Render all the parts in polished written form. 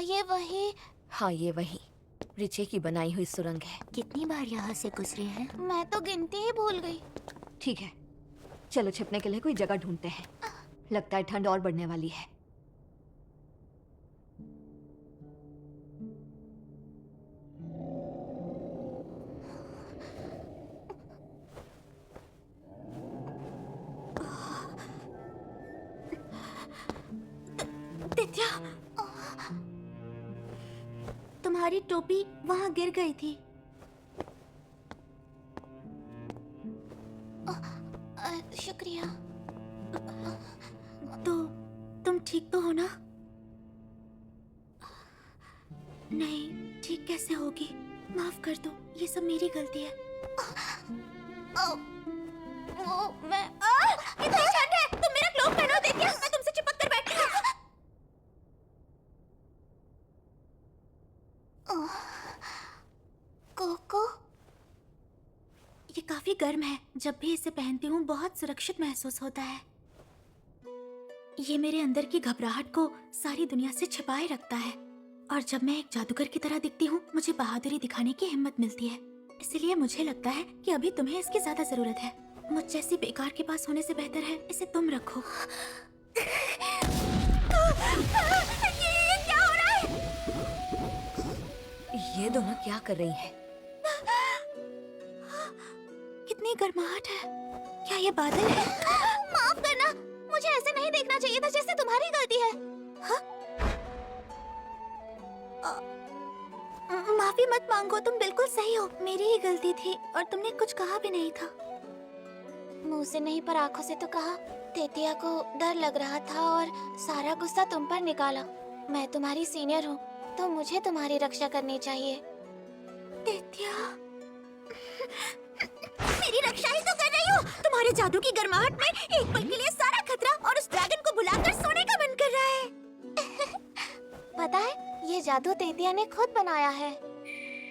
ये वही? हाँ, ये वही रिचे की बनाई हुई सुरंग है। कितनी बार यहाँ से गुजरे हैं? मैं तो गिनती ही भूल गई। ठीक है, चलो छिपने के लिए कोई जगह ढूंढते हैं। लगता है ठंड और बढ़ने वाली है। दित्या, तुम्हारी टोपी वहाँ गिर गई थी। शुक्रिया। तो तुम ठीक तो हो ना? नहीं, ठीक कैसे होगी? माफ कर दो, ये सब मेरी गलती है। मैं इतनी ठंड है, तुम मेरा क्लोथ पहनो। देखिए, मैं तुमसे चिपक कर बैठी हूँ। कोको, ये काफी गर्म है। जब भी इसे पहनती हूँ बहुत सुरक्षित महसूस होता है। ये मेरे अंदर की घबराहट को सारी दुनिया से छिपाए रखता है। और जब मैं एक जादूगर की तरह दिखती हूँ, मुझे बहादुरी दिखाने की हिम्मत मिलती है। इसलिए मुझे लगता है कि अभी तुम्हें इसकी ज्यादा जरूरत है। मुझ जैसी बेकार के पास होने से बेहतर है इसे तुम रखो। ये क्या हो रहा है? ये दोनों क्या कर रही हैं? कितनी गर्माहट है। क्या ये बादल है? माफ करना, मुझे ऐसे नहीं देखना चाहिए था जैसे तुम्हारी गलती है। माफी मत मांगो, तुम बिल्कुल सही हो। मेरी ही गलती थी और तुमने कुछ कहा भी नहीं था। मुंह से नहीं पर आंखों से तो कहा। तेतिया को डर लग रहा था और सारा गुस्सा तुम पर निकाला। मैं तुम्हारी सीनियर हूँ तो मुझे तुम्हारी रक्षा करनी चाहिए। तेतिया, मेरी रक्षा ही तो कर रही हूँ। तुम्हारे जादू की गर्माहट में एक पल के लिए सारा खतरा और उस ड्रैगन को भुलाकर सोने का मन कर रहा है। पता है, ये जादू तेतिया ने खुद बनाया है।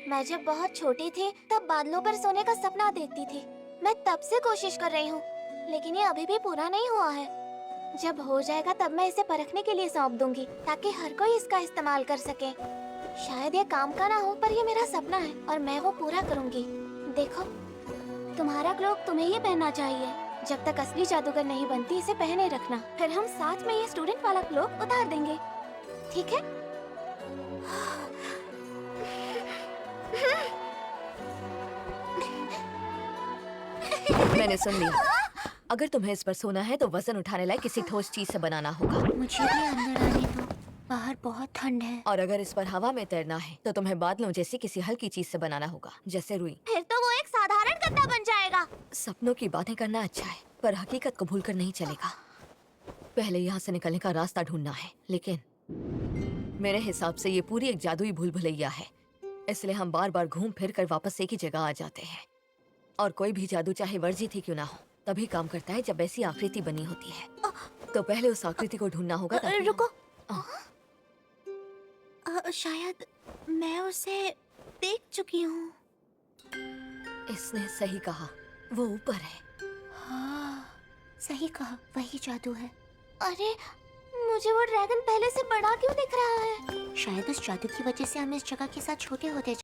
मैं जब बहुत छोटी थी तब बादलों पर सोने का सपना देखती थी। मैं तब से कोशिश कर रही हूँ, लेकिन ये अभी भी पूरा नहीं हुआ है। जब हो जाएगा तब मैं इसे परखने के लिए सौंप दूंगी ताकि हर कोई इसका इस्तेमाल कर सके। शायद ये काम का ना हो, पर ये मेरा सपना है और मैं वो पूरा करूंगी। देखो, तुम्हारा क्लोक तुम्हें ही पहनना चाहिए। जब तक असली जादूगर नहीं बनती इसे पहने रखना, फिर हम साथ में ये स्टूडेंट वाला क्लोक उतार देंगे, ठीक है? मैंने सुन लिया। अगर तुम्हें इस पर सोना है तो वजन उठाने लायक किसी ठोस चीज से बनाना होगा। मुझे भी अंदर आने दो, बाहर बहुत ठंड है। और अगर इस पर हवा में तैरना है तो तुम्हें बादलों जैसी किसी हल्की चीज से बनाना होगा, जैसे रुई। फिर तो वो एक साधारण गद्दा बन जाएगा। सपनों की बातें करना अच्छा है, पर हकीकत को भूलकर नहीं चलेगा। पहले यहाँ से निकलने का रास्ता ढूंढना है, लेकिन मेरे हिसाब से ये पूरी एक जादुई भूल भुलैया है। इसलिए हम बार बार घूम फिर कर वापस एक ही जगह आ जाते हैं। और कोई भी जादू चाहे वर्जित ही क्यों ना हो, तभी काम करता है जब ऐसी आकृति बनी होती है। तो पहले उस आकृति को ढूंढना होगा। रुको, शायद मैं उसे देख चुकी हूँ। इसने सही कहा, वो ऊपर है। हाँ, सही कहा, वही जादू है। अरे, मुझे वो ड्रैगन पहले से बड़ा क्यों दिख रहा है? शायद उस जादू की वजह से हम इस जगह के साथ छोटे होते